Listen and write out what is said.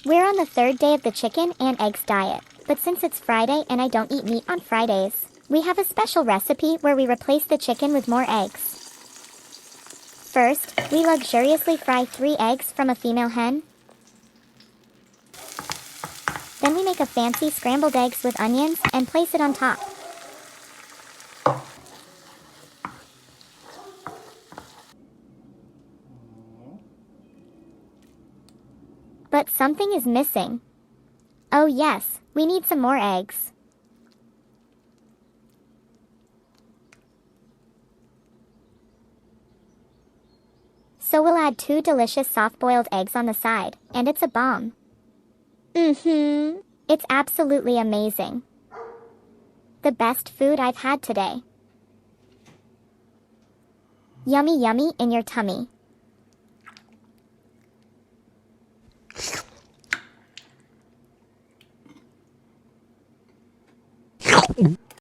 We're on the third day of the chicken and eggs diet, but since it's Friday and I don't eat meat on Fridays, we have a special recipe where we replace the chicken with more eggs. First, we luxuriously fry 3 eggs from a female hen. Then we make a fancy scrambled eggs with onions and place it on top. But something is missing. Oh yes, we need some more eggs. So we'll add 2 delicious soft-boiled eggs on the side, and it's a bomb. It's absolutely amazing. The best food I've had today. Yummy yummy in your tummy.